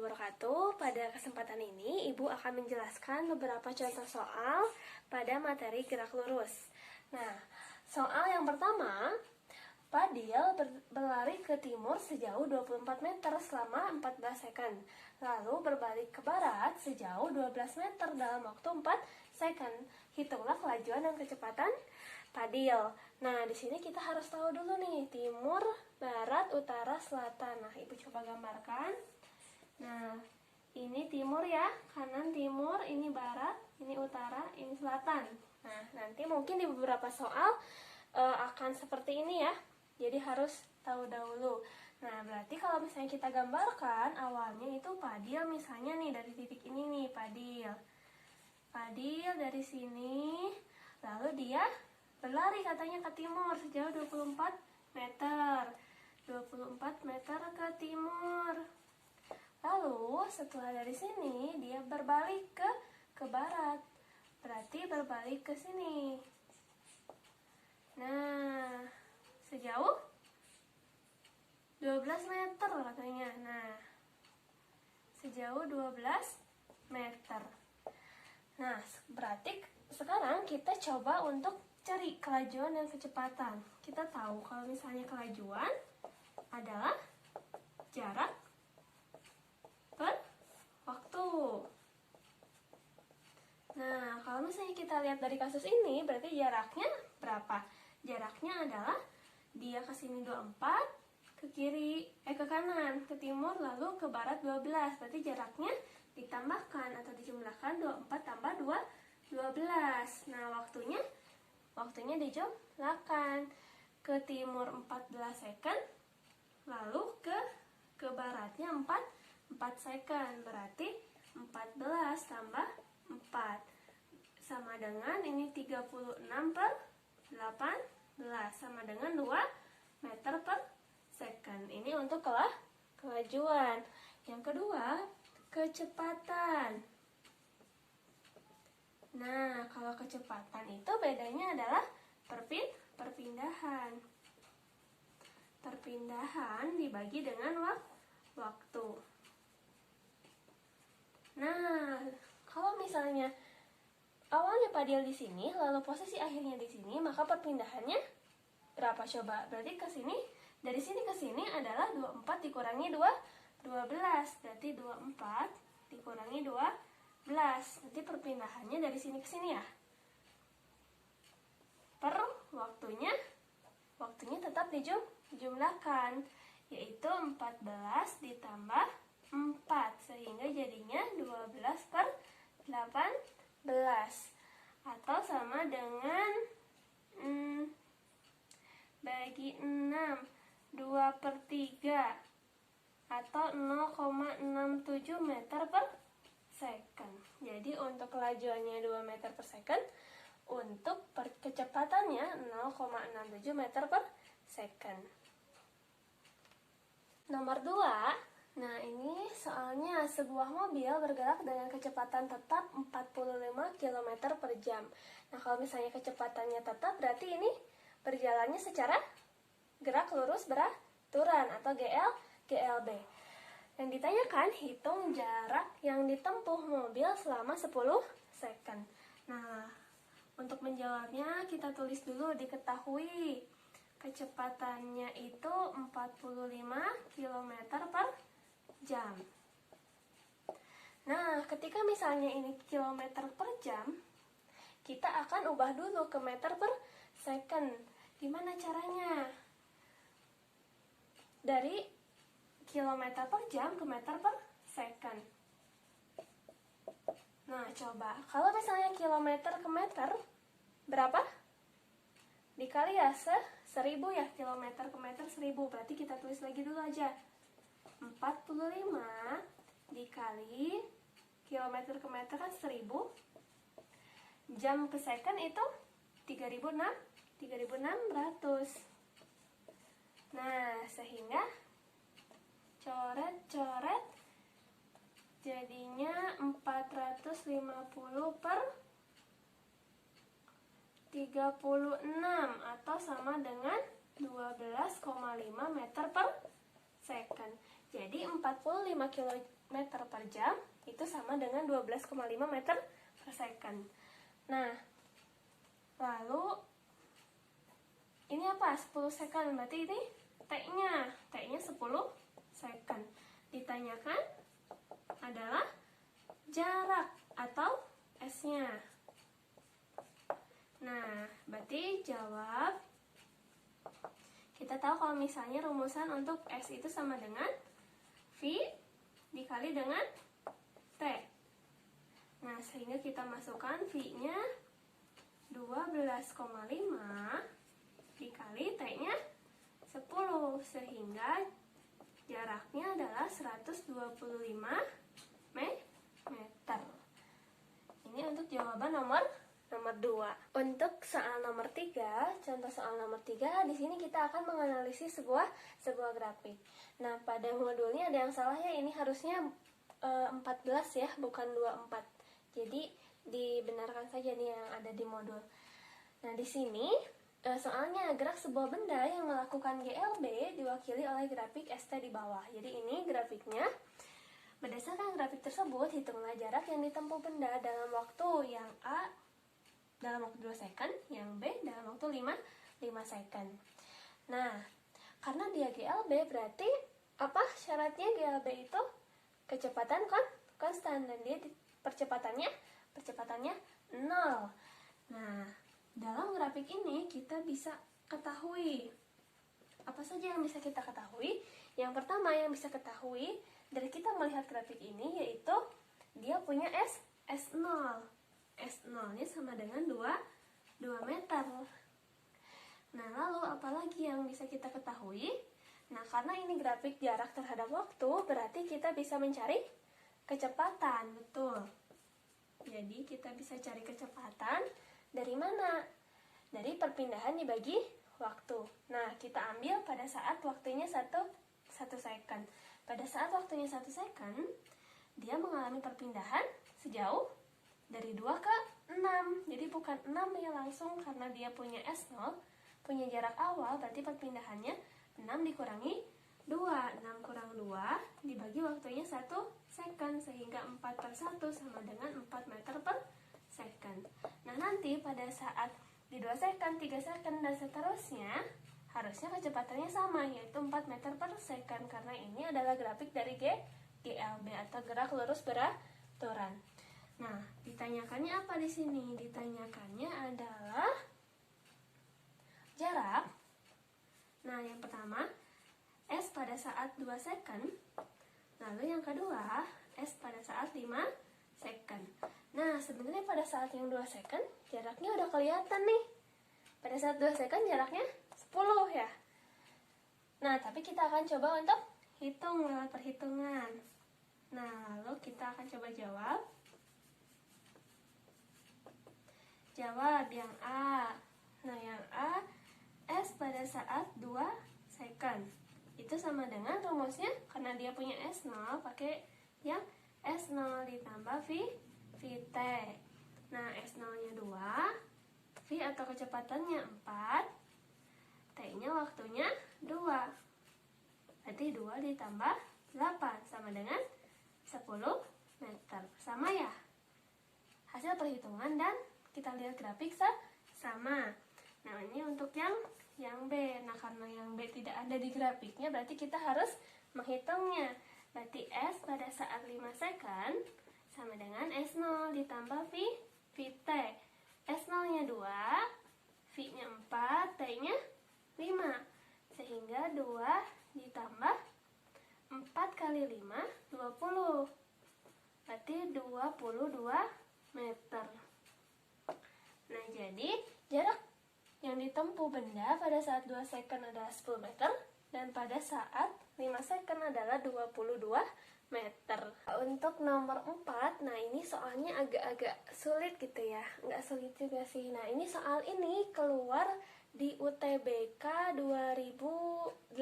wabarakatuh. Pada kesempatan ini, Ibu akan menjelaskan beberapa contoh soal pada materi gerak lurus. Nah, soal yang pertama, Fadil berlari ke timur sejauh 24 meter selama 14 second. Lalu berbalik ke barat sejauh 12 meter dalam waktu 4 second. Hitunglah kelajuan dan kecepatan Fadil. Nah, di sini kita harus tahu dulu nih, timur, barat, utara, selatan. Nah, Ibu coba gambarkan. Nah, ini timur ya, kanan timur, ini barat, ini utara, ini selatan. Nah, nanti mungkin di beberapa soal akan seperti ini ya. Jadi harus tahu dahulu. Nah, berarti kalau misalnya kita gambarkan, awalnya itu Fadil misalnya nih, dari titik ini nih, Fadil dari sini, lalu dia berlari katanya ke timur sejauh 24 meter. 24 meter ke timur. Lalu setelah dari sini dia berbalik ke barat. Berarti berbalik ke sini. Nah, sejauh 12 meter katanya. Nah, sejauh 12 meter. Nah, berarti sekarang kita coba untuk cari kelajuan dan kecepatan. Kita tahu kalau misalnya kelajuan adalah jarak per waktu. Nah, kalau misalnya kita lihat dari kasus ini, berarti jaraknya berapa? Jaraknya adalah dia ke sini 24, ke kiri, ke kanan, ke timur, lalu ke barat 12. Berarti jaraknya ditambahkan atau dijumlahkan 24 tambah 12. Nah, waktunya dijumlahkan. Ke timur 14 second, lalu ke baratnya 4 second. Berarti 14 tambah 4 sama dengan ini 36 per 18 sama dengan 2 meter per second. Ini untuk kelajuan. Yang kedua, kecepatan. Nah, kalau kecepatan itu bedanya adalah perpindahan. Perpindahan dibagi dengan waktu. Nah, kalau misalnya awalnya Fadil di sini, lalu posisi akhirnya di sini, maka perpindahannya berapa coba? Berarti ke sini, dari sini ke sini adalah 24 dikurangi 12. Berarti 24 dikurangi 12. Nanti perpindahannya dari sini ke sini ya. Per waktunya tetap dijumlahkan, yaitu 14 ditambah 4 sehingga jadinya 12 per 18 atau sama dengan bagi 6 2/3 atau 0,67 meter per second. Jadi untuk kelajuannya 2 meter per second, untuk kecepatannya 0,67 meter per second. Nomor 2, nah ini soalnya sebuah mobil bergerak dengan kecepatan tetap 45 km per jam. Nah, kalau misalnya kecepatannya tetap, berarti ini berjalannya secara gerak lurus beraturan atau GLB. Yang ditanyakan, hitung jarak yang ditempuh mobil selama 10 second. Nah, untuk menjawabnya kita tulis dulu, diketahui kecepatannya itu 45 km per jam. Nah, ketika misalnya ini kilometer per jam, kita akan ubah dulu ke meter per second. Gimana caranya? Dari kilometer per jam ke meter per second. Nah, coba. Kalau misalnya kilometer ke meter, berapa? Dikali ya 1000 ya, kilometer ke meter 1000. Berarti kita tulis lagi dulu aja. 45 dikali kilometer ke meter kan 1000. Jam ke second itu 3600. Nah, sehingga coret-coret jadinya 450 per 36 atau sama dengan 12,5 meter per second. Jadi 45 meter per jam itu sama dengan 12,5 meter per second. Nah, lalu ini apa? 10 second, berarti ini T-nya 10 second. Ditanyakan adalah jarak atau S-nya. Nah, berarti jawab, kita tahu kalau misalnya rumusan untuk S itu sama dengan V dikali dengan T. Nah, sehingga kita masukkan V-nya 12,5 dikali T-nya 10, sehingga jaraknya adalah 125 meter. Ini untuk jawaban nomor 2. Untuk soal nomor 3, contoh soal nomor 3, di sini kita akan menganalisis sebuah grafik. Nah, pada modulnya ada yang salah ya, ini harusnya 14 ya, bukan 24. Jadi dibenarkan saja nih yang ada di modul. Nah, di sini soalnya gerak sebuah benda yang melakukan GLB diwakili oleh grafik ST di bawah. Jadi ini grafiknya. Berdasarkan grafik tersebut, hitunglah jarak yang ditempuh benda dalam waktu yang A dalam waktu 2 second, yang B dalam waktu 5 second. Nah, karena dia GLB berarti apa syaratnya? GLB itu kecepatan konstan dan dia percepatannya 0. Nah, dalam grafik ini kita bisa ketahui apa saja yang bisa kita ketahui. Yang pertama yang bisa ketahui dari kita melihat grafik ini yaitu dia punya S0. S0-nya sama dengan 2 meter. Nah, lalu apalagi yang bisa kita ketahui? Nah, karena ini grafik jarak terhadap waktu, berarti kita bisa mencari kecepatan, betul. Jadi, kita bisa cari kecepatan dari mana? Dari perpindahan dibagi waktu. Nah, kita ambil pada saat waktunya 1 second. Pada saat waktunya 1 second, dia mengalami perpindahan sejauh dari 2 ke 6. Jadi bukan 6 ya langsung, karena dia punya S0, punya jarak awal, berarti perpindahannya 6 dikurangi 2. 6 kurang 2 dibagi waktunya 1 second, sehingga 4/1 sama dengan 4 meter per second. Nah, nanti pada saat di 2 second, 3 second, dan seterusnya, harusnya kecepatannya sama, yaitu 4 meter per second, karena ini adalah grafik dari GLB atau gerak lurus beraturan. Nah, ditanyakannya apa di sini? Ditanyakannya adalah jarak. Nah, yang pertama S pada saat 2 second. Lalu yang kedua S pada saat 5 second. Nah, sebenarnya pada saat yang 2 second jaraknya udah kelihatan nih. Pada saat 2 second jaraknya 10 ya. Nah, tapi kita akan coba untuk hitung lewat perhitungan. Nah, lalu kita akan coba jawab. Jawab yang A. Nah, yang A, S pada saat 2 second. Itu sama dengan rumusnya, karena dia punya S0, pakai yang S0 ditambah VT. Nah, S0-nya 2, V atau kecepatannya 4, T-nya waktunya 2. Berarti 2 ditambah 8 sama dengan 10 meter. Sama ya? Hasil perhitungan dan kita lihat grafik sama. Nah, ini untuk yang B. Nah, karena yang B tidak ada di grafiknya, berarti kita harus menghitungnya. Berarti S pada saat 5 second sama dengan S0 ditambah VT. S0-nya 2, V-nya 4, T-nya 5. Sehingga 2 ditambah 4 kali 5, 20. Berarti 22 meter. Nah, jadi jarak yang ditempuh benda pada saat 2 second adalah 10 meter dan pada saat 5 second adalah 22 meter. Untuk nomor 4, nah ini soalnya agak-agak sulit gitu ya. Nggak sulit juga sih. Nah, ini soal ini keluar di UTBK 2018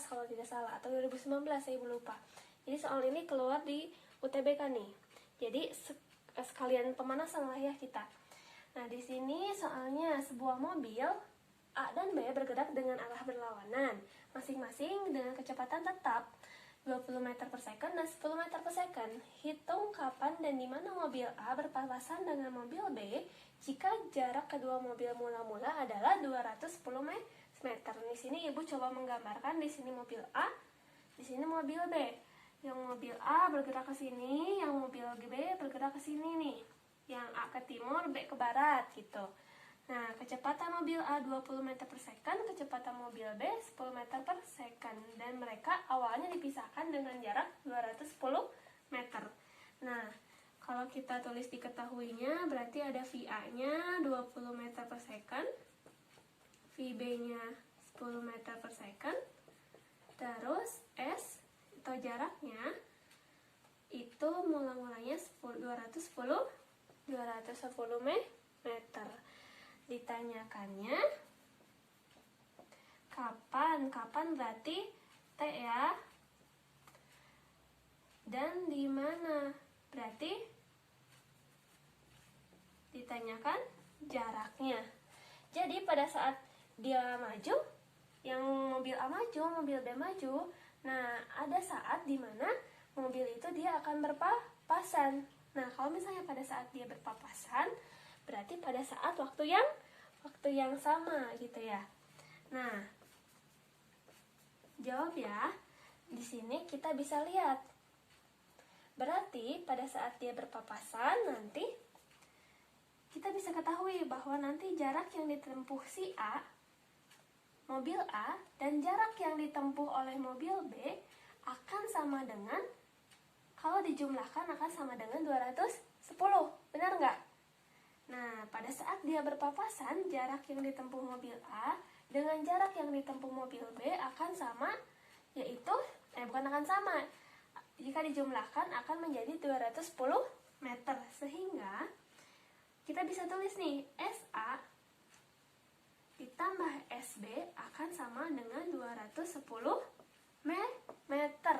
kalau tidak salah, atau 2019, saya lupa. Jadi soal ini keluar di UTBK nih. Jadi sekalian pemanasan lah ya kita. Nah, di sini soalnya sebuah mobil A dan B bergerak dengan arah berlawanan, masing-masing dengan kecepatan tetap. 20 meter per second dan 10 meter per second. Hitung kapan dan di mana mobil A berpapasan dengan mobil B jika jarak kedua mobil mula-mula adalah 210 meter. Di sini Ibu coba menggambarkan, di sini mobil A, di sini mobil B. Yang mobil A bergerak ke sini, yang mobil B bergerak ke sini nih. Yang A ke timur, B ke barat gitu. Nah, kecepatan mobil A 20 meter per second, kecepatan mobil B 10 meter per second. Dan mereka awalnya dipisahkan dengan jarak 210 meter. Nah, kalau kita tulis diketahuinya, berarti ada VA-nya 20 meter per second, VB-nya 10 meter per second, terus S atau jaraknya itu mula-mulanya 210 meter. Ditanyakannya kapan berarti T ya, dan di mana berarti ditanyakan jaraknya. Jadi pada saat dia maju, yang mobil A maju, mobil B maju, nah ada saat di mana mobil itu dia akan berpapasan. Nah, kalau misalnya pada saat dia berpapasan, berarti pada saat waktu yang sama gitu ya. Nah, jawab ya. Di sini kita bisa lihat. Berarti pada saat dia berpapasan nanti kita bisa ketahui bahwa nanti jarak yang ditempuh si A, mobil A, dan jarak yang ditempuh oleh mobil B akan sama dengan, kalau dijumlahkan akan sama dengan 210. Benar nggak? Nah, pada saat dia berpapasan, jarak yang ditempuh mobil A dengan jarak yang ditempuh mobil B akan sama, yaitu, bukan akan sama. Jika dijumlahkan akan menjadi 210 meter. Sehingga, kita bisa tulis nih, SA ditambah SB akan sama dengan 210 meter.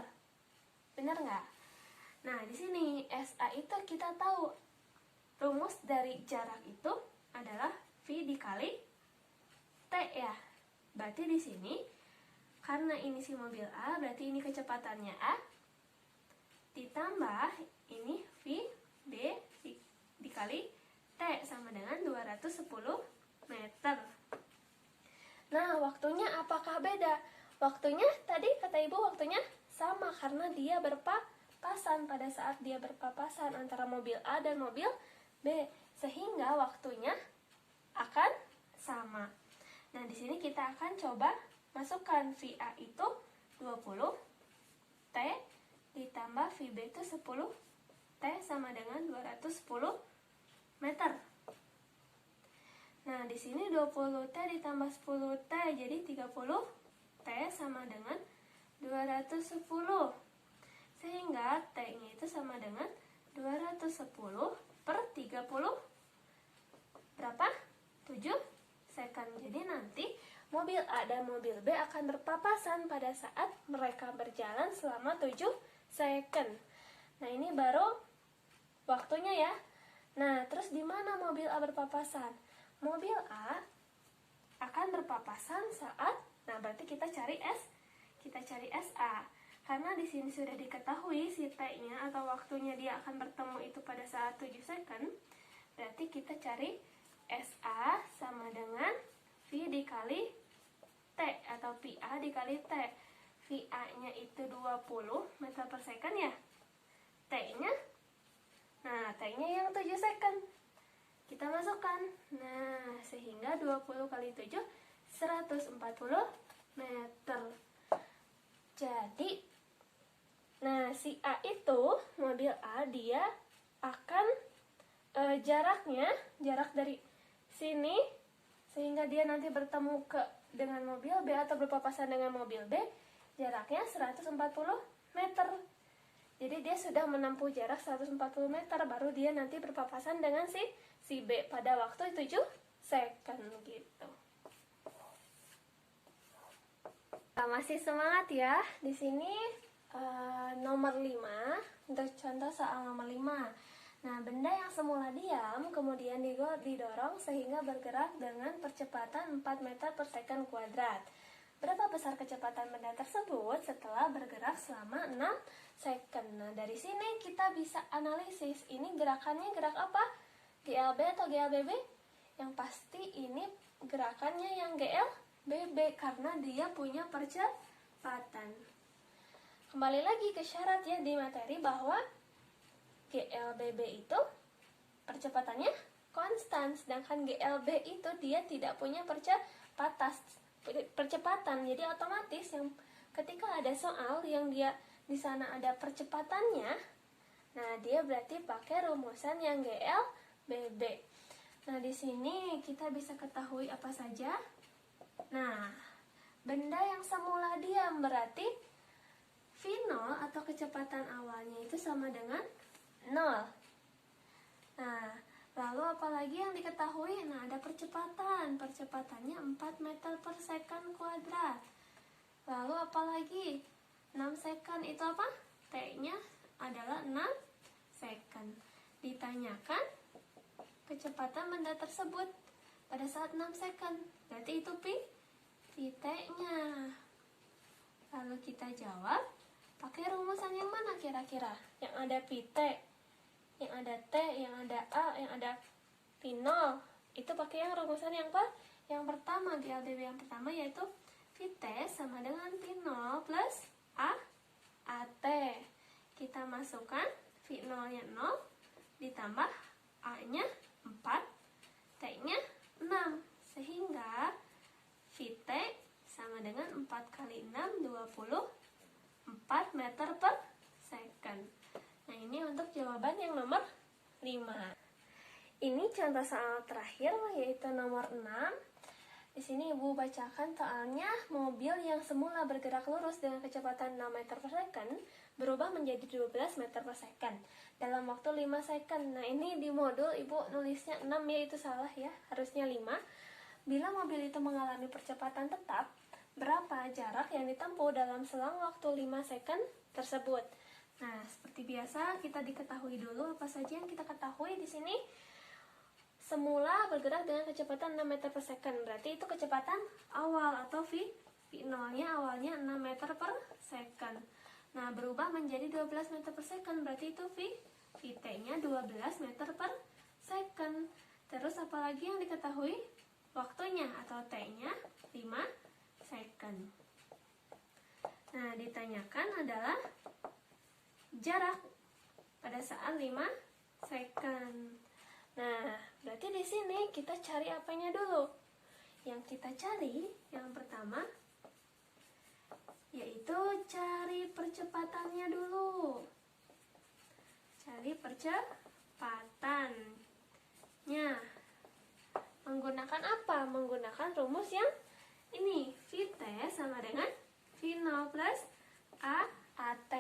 Benar nggak? Nah, di sini SA itu kita tahu rumus dari jarak itu adalah V dikali T ya. Berarti di sini karena ini si mobil A, berarti ini kecepatannya A ditambah ini V B dikali T sama dengan 210 meter. Nah, waktunya apakah beda? Waktunya tadi kata Ibu waktunya sama karena dia berpapasan. Pada saat dia berpapasan antara mobil A dan mobil B, sehingga waktunya akan sama. Nah, di sini kita akan coba masukkan VA itu 20, T ditambah VB itu 10, T sama dengan 210 meter. Nah, di sini 20T ditambah 10T jadi 30, T sama dengan 210. Sehingga T-nya itu sama dengan 210 per 30 berapa? 7 second. Jadi nanti mobil A dan mobil B akan berpapasan pada saat mereka berjalan selama 7 second. Nah, ini baru waktunya ya. Nah, terus di mana mobil A berpapasan? Mobil A akan berpapasan saat, nah berarti kita cari SA. Karena di sini sudah diketahui si T-nya atau waktunya dia akan bertemu itu pada saat 7 second. Berarti kita cari SA sama dengan V dikali T atau VA dikali T. VA-nya itu 20 meter per second ya. T-nya, nah T-nya yang 7 second. Kita masukkan. Nah, sehingga 20 kali 7, 140 meter. Jadi, nah si A itu, mobil A, dia akan jarak dari sini, sehingga dia nanti bertemu dengan mobil B atau berpapasan dengan mobil B, jaraknya 140 meter. Jadi dia sudah menempuh jarak 140 meter, baru dia nanti berpapasan dengan si B pada waktu 7 second gitu. Nah, masih semangat ya. Di sini nomor 5, untuk contoh soal nomor 5. Nah, benda yang semula diam kemudian didorong sehingga bergerak dengan percepatan 4 meter per second kuadrat. berapa besar kecepatan benda tersebut setelah bergerak selama 6 second. Nah, dari sini kita bisa analisis ini gerakannya gerak apa? GLB atau GLBB? Yang pasti ini gerakannya yang GLBB karena dia punya percepatan. Kembali lagi ke syarat ya di materi bahwa GLBB itu percepatannya konstan, sedangkan GLB itu dia tidak punya percepatan. Jadi otomatis yang ketika ada soal yang dia di sana ada percepatannya, nah dia berarti pakai rumusan yang GLBB. Nah, di sini kita bisa ketahui apa saja. Nah, benda yang semula diam berarti V0 atau kecepatan awalnya itu sama dengan 0. Nah, lalu apalagi yang diketahui? Nah, ada percepatan. Percepatannya 4 meter per second kuadrat. Lalu apalagi? 6 second itu apa? T-nya adalah 6 second. Ditanyakan kecepatan benda tersebut pada saat 6 second. Berarti itu T-nya. Lalu kita jawab pakai rumusan yang mana kira-kira? Yang ada T, yang ada T, yang ada A, yang ada V0. Itu pakai yang rumusan yang apa? Yang pertama, GLBB yang pertama yaitu Vt sama dengan V0 plus AT. Kita masukkan V0-nya 0 ditambah A-nya 4, T-nya 6. Sehingga Vt sama dengan 4 kali 6, 24 meter per second. Nah, ini untuk jawaban yang nomor 5. Ini contoh soal terakhir yaitu nomor 6. Di sini Ibu bacakan soalnya, mobil yang semula bergerak lurus dengan kecepatan 6 meter per second berubah menjadi 12 meter per second dalam waktu 5 second. Nah, ini di modul Ibu nulisnya 6 ya, itu salah ya, harusnya 5. Bila mobil itu mengalami percepatan tetap, berapa jarak yang ditempuh dalam selang waktu 5 second tersebut? Nah, seperti biasa kita diketahui dulu apa saja yang kita ketahui di sini. Semula bergerak dengan kecepatan 6 meter per second. Berarti itu kecepatan awal atau V0-nya awalnya 6 meter per second. Nah, berubah menjadi 12 meter per second. Berarti itu Vt-nya 12 meter per second. Terus apalagi yang diketahui? Waktunya atau T-nya 5 second. Nah, ditanyakan adalah jarak pada saat 5 second. Nah, berarti di sini kita cari apanya dulu? Yang kita cari yang pertama yaitu cari percepatannya dulu. Cari percepatannya. Menggunakan apa? Menggunakan rumus yang ini. Vt sama dengan V0 plus AT.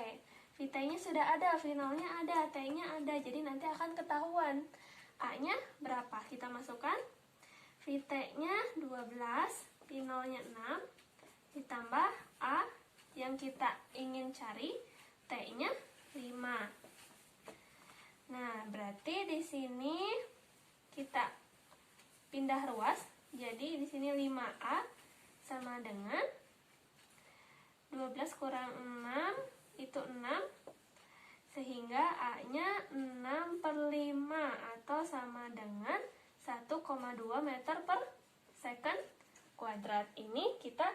Vt-nya sudah ada, V0-nya ada, T-nya ada. Jadi nanti akan ketahuan. A-nya berapa? Kita masukkan. Vt-nya 12, V0-nya 6, ditambah A yang kita ingin cari, T-nya 5. Nah, berarti di sini kita pindah ruas. Jadi di sini 5A sama dengan 12 kurang 6 itu 6. Sehingga A-nya 6 per 5 atau sama dengan 1,2 meter per second kuadrat. Ini kita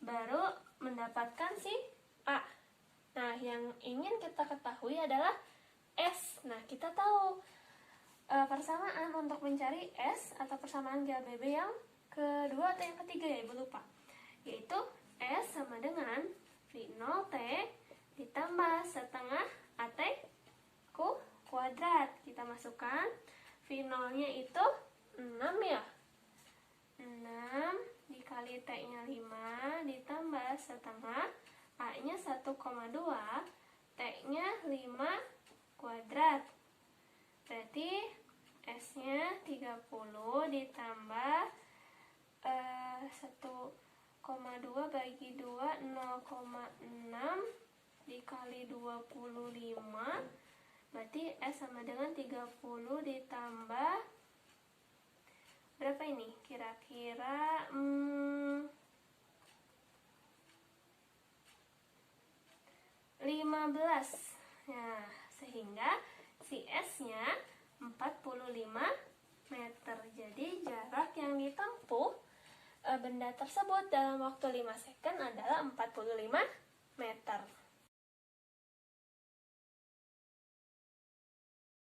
baru mendapatkan si A. Nah, yang ingin kita ketahui adalah S. Nah, kita tahu persamaan untuk mencari S atau persamaan GLBB yang kedua atau yang ketiga ya, Ibu lupa. Yaitu S sama dengan V0T ditambah setengah AT kuadrat. Kita masukkan V0-nya itu 6 ya. 6 dikali T-nya 5 ditambah setengah A-nya 1,2, T-nya 5 kuadrat. Berarti S-nya 30 ditambah 1,2 bagi 2 0,6 dikali 25. Berarti S sama dengan 30 ditambah berapa ini? Kira-kira 15. Nah, sehingga si S-nya 45 meter. Jadi jarak yang ditempuh benda tersebut dalam waktu 5 second adalah 45 meter.